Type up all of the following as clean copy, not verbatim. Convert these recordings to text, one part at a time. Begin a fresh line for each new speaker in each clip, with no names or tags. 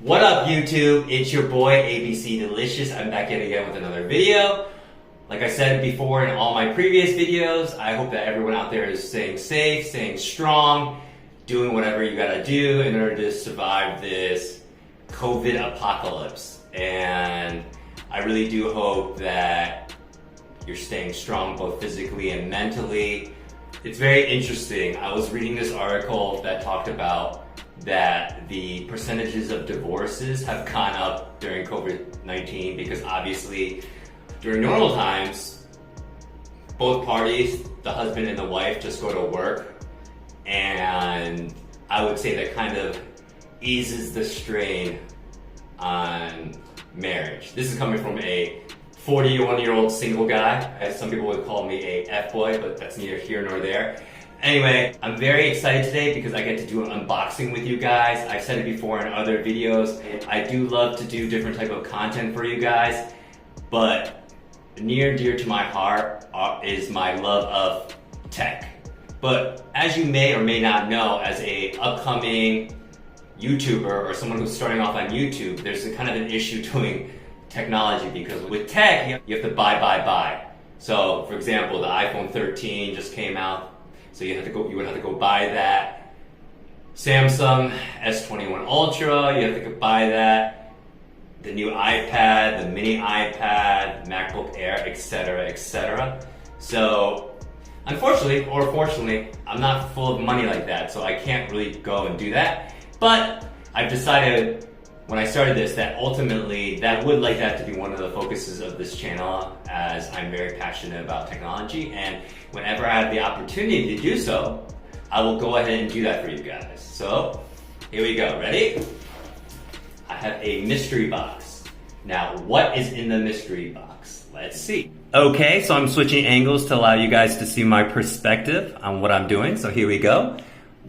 What up YouTube? It's your boy ABC Delicious. I'm back yet again with another video. Like I said before in all my previous videos, I hope that everyone out there is staying safe, staying strong, doing whatever you gotta do in order to survive this COVID apocalypse. And I really do hope that you're staying strong both physically and mentally. It's very interesting. I was reading this article that talked about that the percentages of divorces have gone up during COVID-19 because obviously during normal times, both parties, the husband and the wife, just go to work, and I would say that kind of eases the strain on marriage. This is coming from a 41-year-old single guy. As some people would call me a F-boy, but that's neither here nor there. Anyway, I'm very excited today because I get to do an unboxing with you guys. I've said it before in other videos. I do love to do different type of content for you guys, but near and dear to my heart is my love of tech. But as you may or may not know, as a upcoming YouTuber or someone who's starting off on YouTube, there's a kind of an issue doing technology because with tech, you have to buy. So for example, the iPhone 13 just came out. So you would have to go buy that. Samsung S21 Ultra, you have to go buy that. The new iPad, the mini iPad, MacBook Air, etc., etc. So unfortunately, or fortunately, I'm not full of money like that, so I can't really go and do that. But I've decided when I started this that ultimately that would like that to be one of the focuses of this channel, as I'm very passionate about technology, and whenever I have the opportunity to do so, I will go ahead and do that for you guys. So here we go, ready? I have a mystery box. Now what is in the mystery box? Let's see. Okay, so I'm switching angles to allow you guys to see my perspective on what I'm doing, so here we go.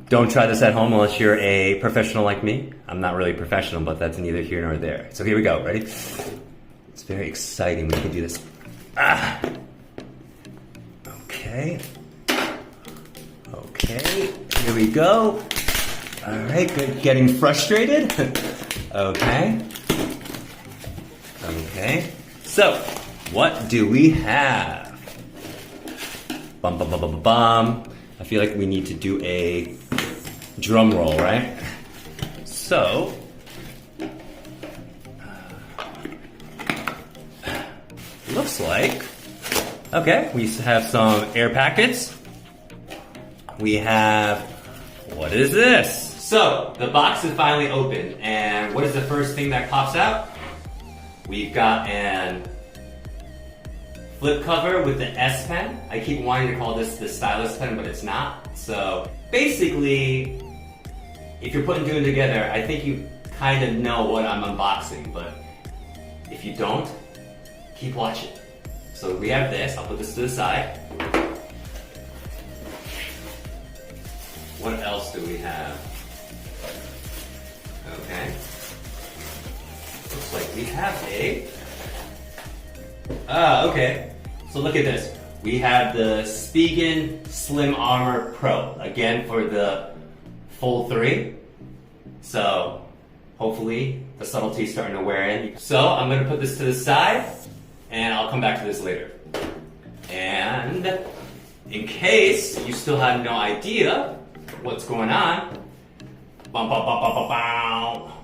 Don't try this at home unless you're a professional like me. I'm not really professional, but that's neither here nor there. So here we go, ready? It's very exciting, we can do this. Okay, here we go. All right, good, getting frustrated. Okay, so what do we have? Bum, bum, bum, bum, bum. I feel like we need to do a drum roll, right? So, looks like, okay, we have some air packets. We have, what is this? So, the box is finally open, and what is the first thing that pops out? We've got an flip cover with the S Pen. I keep wanting to call this the stylus pen, but it's not. So basically, if you're putting two together, I think you kind of know what I'm unboxing, but if you don't, keep watching. So we have this, I'll put this to the side. What else do we have? Okay. Looks like we have a, okay. So look at this. We have the Spigen Slim Armor Pro, again for the Fold 3. So hopefully the subtlety is starting to wear in. So I'm gonna put this to the side and I'll come back to this later. And in case you still have no idea what's going on,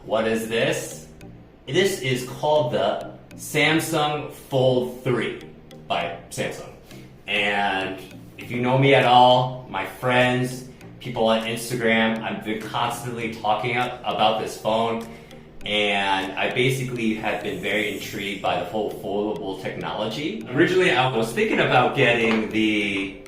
what is this? This is called the Samsung Fold 3 by Samsung. And if you know me at all, my friends, people on Instagram, I've been constantly talking about this phone, and I basically have been very intrigued by the whole foldable technology. Originally, I was thinking about getting the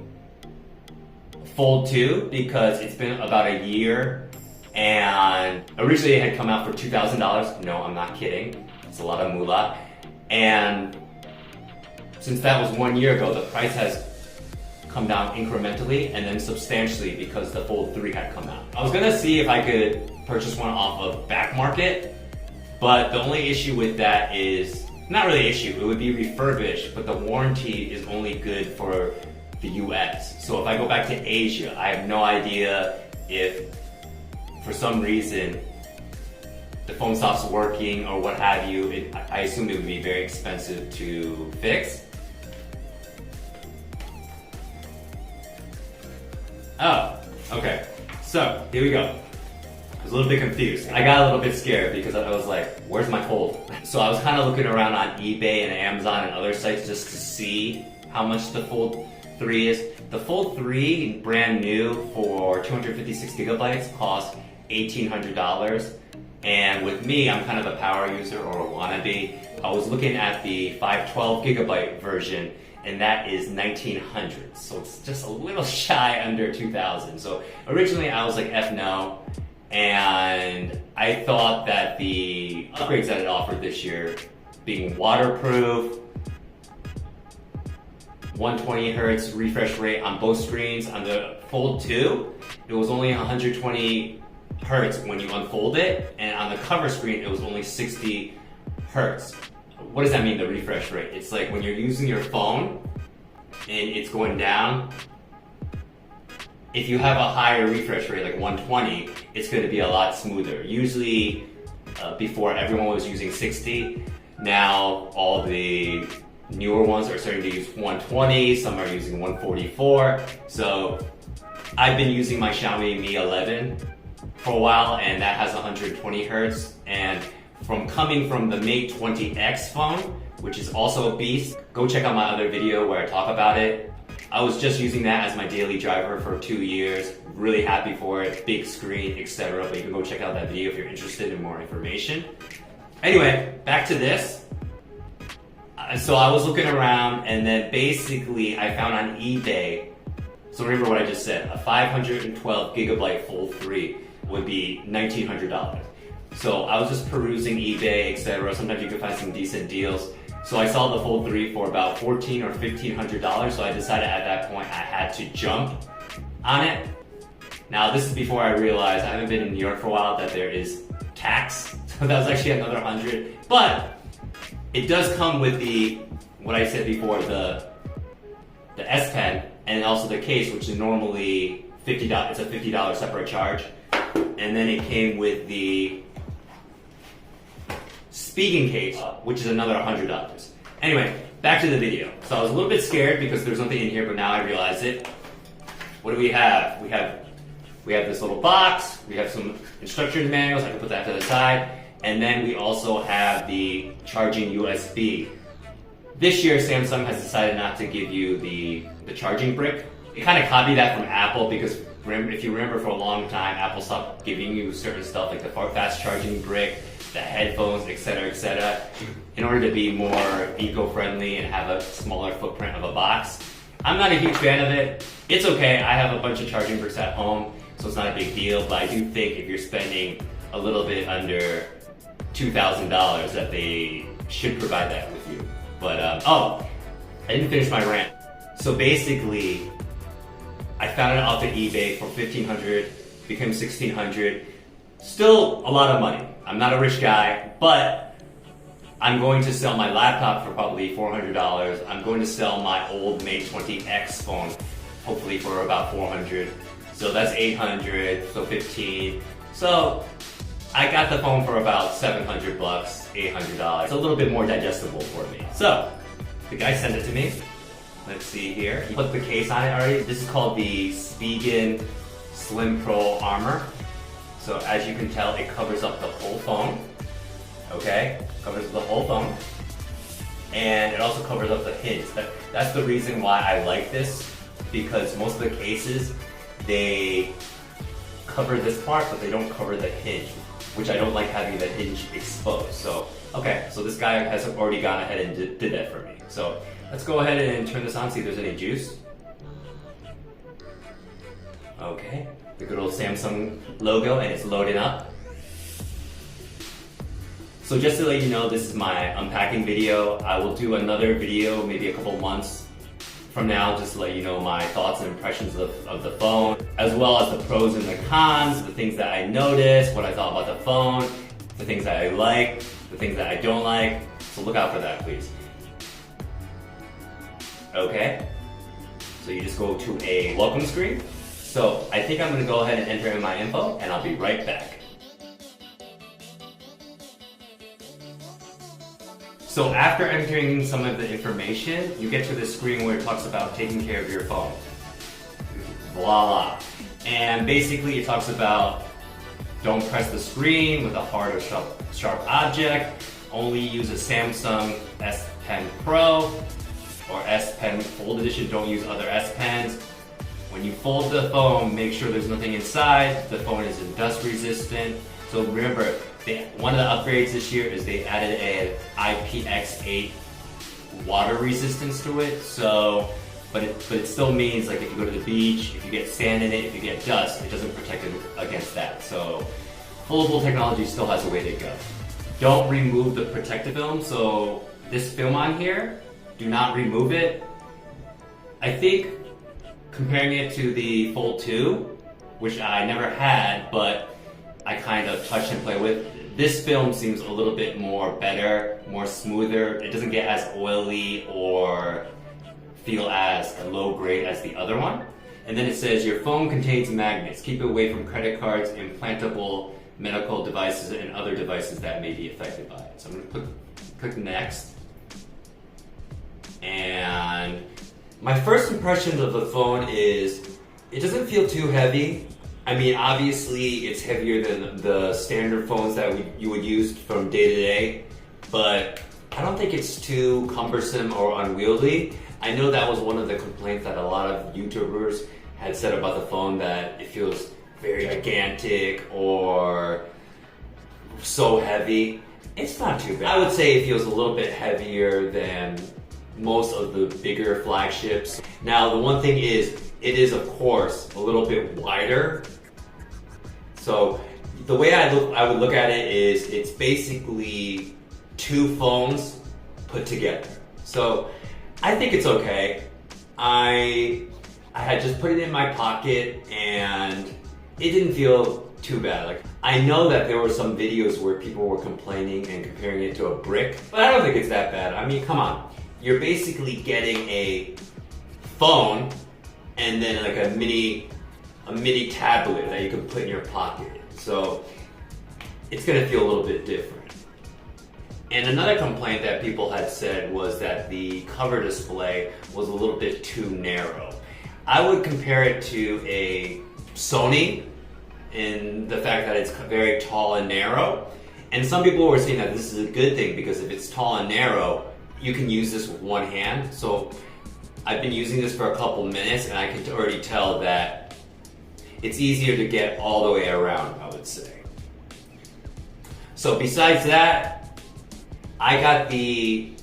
Fold 2 because it's been about a year, and originally it had come out for $2,000. No, I'm not kidding. It's a lot of moolah. And since that was 1 year ago, the price has come down incrementally and then substantially because the Fold 3 had come out. I was gonna see if I could purchase one off of Back Market, but the only issue with that is, not really issue, it would be refurbished, but the warranty is only good for the US. So if I go back to Asia, I have no idea if for some reason the phone stops working or what have you, I assume it would be very expensive to fix. Oh, okay. So, here we go. I was a little bit confused. I got a little bit scared because I was like, where's my Fold? So I was kind of looking around on eBay and Amazon and other sites just to see how much the Fold 3 is. The Fold 3, brand new for 256 gigabytes, costs $1,800. And with me, I'm kind of a power user or a wannabe. I was looking at the 512 gigabyte version, and that is $1,900. So it's just a little shy under $2,000. So originally I was like, F no. And I thought that the upgrades that it offered this year, being waterproof, 120 hertz refresh rate on both screens. On the Fold 2, it was only 120 hertz when you unfold it, and on the cover screen, it was only 60 hertz. What does that mean, the refresh rate? It's like when you're using your phone and it's going down, if you have a higher refresh rate, like 120, it's going to be a lot smoother. Usually, before everyone was using 60, now all the newer ones are starting to use 120, some are using 144. So I've been using my Xiaomi Mi 11 for a while, and that has 120 hertz. And coming from the Mate 20X phone, which is also a beast, go check out my other video where I talk about it. I was just using that as my daily driver for 2 years. Really happy for it, big screen, etc. But you can go check out that video if you're interested in more information. Anyway, back to this. So I was looking around, and then basically I found on eBay, so remember what I just said, a 512 gigabyte Fold 3 would be $1,900. So I was just perusing eBay, etc. Sometimes you can find some decent deals. So I saw the Fold 3 for about $1,400 or $1,500, so I decided at that point I had to jump on it. Now this is before I realized, I haven't been in New York for a while, that there is tax. So that was actually another $100. But it does come with what I said before, the S Pen, and also the case, which is normally $50. It's a $50 separate charge. And then it came with the speaking case, which is another $100. Anyway, back to the video. So I was a little bit scared because there's nothing in here, but now I realize it. What do we have? We have this little box. We have some instruction manuals. I can put that to the side. And then we also have the charging USB. This year, Samsung has decided not to give you the charging brick. It kind of copied that from Apple because if you remember, for a long time, Apple stopped giving you certain stuff like the fast charging brick, the headphones, etc., in order to be more eco-friendly and have a smaller footprint of a box. I'm not a huge fan of it. It's okay. I have a bunch of charging bricks at home, so it's not a big deal. But I do think if you're spending a little bit under $2,000, that they should provide that with you. But oh, I didn't finish my rant. So basically, I found it off of eBay for $1,500, became $1,600. Still a lot of money. I'm not a rich guy, but I'm going to sell my laptop for probably $400. I'm going to sell my old Mate 20X phone, hopefully for about $400. So that's $800, so $15. So I got the phone for about $700, $800. It's a little bit more digestible for me. So the guy sent it to me. Let's see here. He put the case on it already. This is called the Spigen Slim Pro Armor. So as you can tell, it covers up the whole phone. Okay, covers the whole phone. And it also covers up the hinge. That's the reason why I like this, because most of the cases, they cover this part, but they don't cover the hinge, which I don't like having the hinge exposed. So, okay, so this guy has already gone ahead and did that for me. So let's go ahead and turn this on, see if there's any juice. Okay, the good old Samsung logo, and it's loading up. So just to let you know, this is my unpacking video. I will do another video maybe a couple months from now, just to let you know my thoughts and impressions of the phone, as well as the pros and the cons, the things that I noticed, what I thought about the phone, the things that I like, the things that I don't like. So look out for that, please. Okay, so you just go to a welcome screen. So I think I'm going to go ahead and enter in my info, and I'll be right back. So after entering some of the information, you get to this screen where it talks about taking care of your phone. Voila. And basically it talks about don't press the screen with a hard or sharp object. Only use a Samsung S Pen Pro or S Pen Fold Edition. Don't use other S Pens. When you fold the phone, make sure there's nothing inside. The phone is dust resistant. So remember, one of the upgrades this year is they added an IPX8 water resistance to it. So, but it still means like if you go to the beach, if you get sand in it, if you get dust, it doesn't protect it against that. So foldable technology still has a way to go. Don't remove the protective film. So this film on here, do not remove it. I think comparing it to the Fold 2, which I never had, but I kind of touch and play with, this film seems a little bit more better, more smoother. It doesn't get as oily or feel as low grade as the other one. And then it says your phone contains magnets. Keep it away from credit cards, implantable medical devices, and other devices that may be affected by it. So I'm going to click next. And my first impression of the phone is it doesn't feel too heavy. I mean, obviously it's heavier than the standard phones that you would use from day to day, but I don't think it's too cumbersome or unwieldy. I know that was one of the complaints that a lot of YouTubers had said about the phone, that it feels very gigantic or so heavy. It's not too bad. I would say it feels a little bit heavier than most of the bigger flagships. Now, the one thing is, it is of course a little bit wider. So the way I would look at it is it's basically two phones put together. So I think it's okay. I had just put it in my pocket and it didn't feel too bad. Like, I know that there were some videos where people were complaining and comparing it to a brick, but I don't think it's that bad. I mean, come on. You're basically getting a phone and then like a mini tablet that you can put in your pocket. So it's gonna feel a little bit different. And another complaint that people had said was that the cover display was a little bit too narrow. I would compare it to a Sony in the fact that it's very tall and narrow. And some people were saying that this is a good thing because if it's tall and narrow, you can use this with one hand. So I've been using this for a couple minutes and I can already tell that it's easier to get all the way around, I would say. So besides that, I got the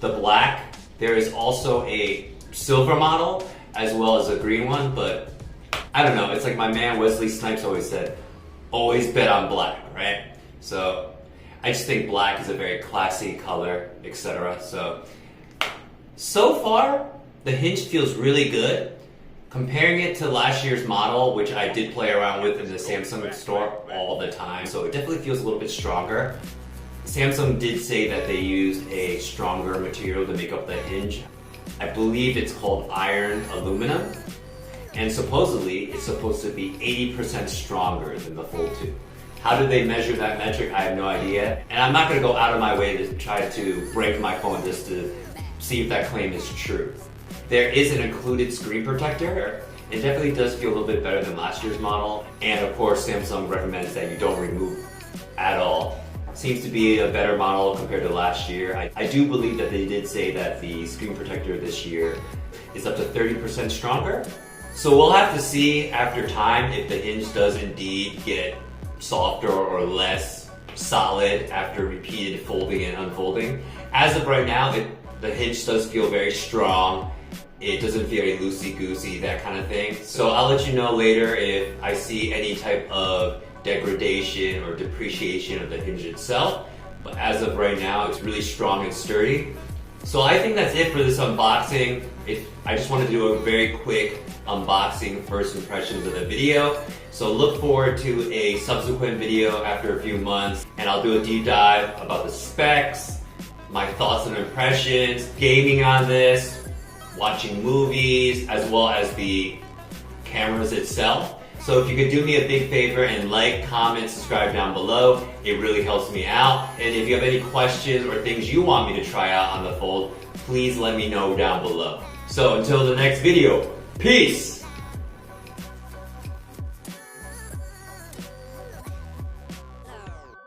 black. There is also a silver model as well as a green one, but I don't know. It's like my man Wesley Snipes always said, always bet on black, right? So I just think black is a very classy color, etc. So far, the hinge feels really good. Comparing it to last year's model, which I did play around with in the Samsung store all the time, so it definitely feels a little bit stronger. Samsung did say that they used a stronger material to make up the hinge. I believe it's called iron aluminum, and supposedly it's supposed to be 80% stronger than the Fold 2. How did they measure that metric? I have no idea. And I'm not gonna go out of my way to try to break my phone just to see if that claim is true. There is an included screen protector. It definitely does feel a little bit better than last year's model. And of course, Samsung recommends that you don't remove at all. Seems to be a better model compared to last year. I do believe that they did say that the screen protector this year is up to 30% stronger. So we'll have to see after time if the hinge does indeed get softer or less solid after repeated folding and unfolding. As of right now, the hinge does feel very strong. It doesn't feel very loosey-goosey, that kind of thing. So I'll let you know later if I see any type of degradation or depreciation of the hinge itself. But as of right now, it's really strong and sturdy. So I think that's it for this unboxing. I just wanted to do a very quick unboxing, first impressions of the video. So look forward to a subsequent video after a few months, and I'll do a deep dive about the specs, my thoughts and impressions, gaming on this, watching movies, as well as the cameras itself. So if you could do me a big favor and like, comment, subscribe down below, it really helps me out. And if you have any questions or things you want me to try out on the Fold, please let me know down below. So until the next video, peace!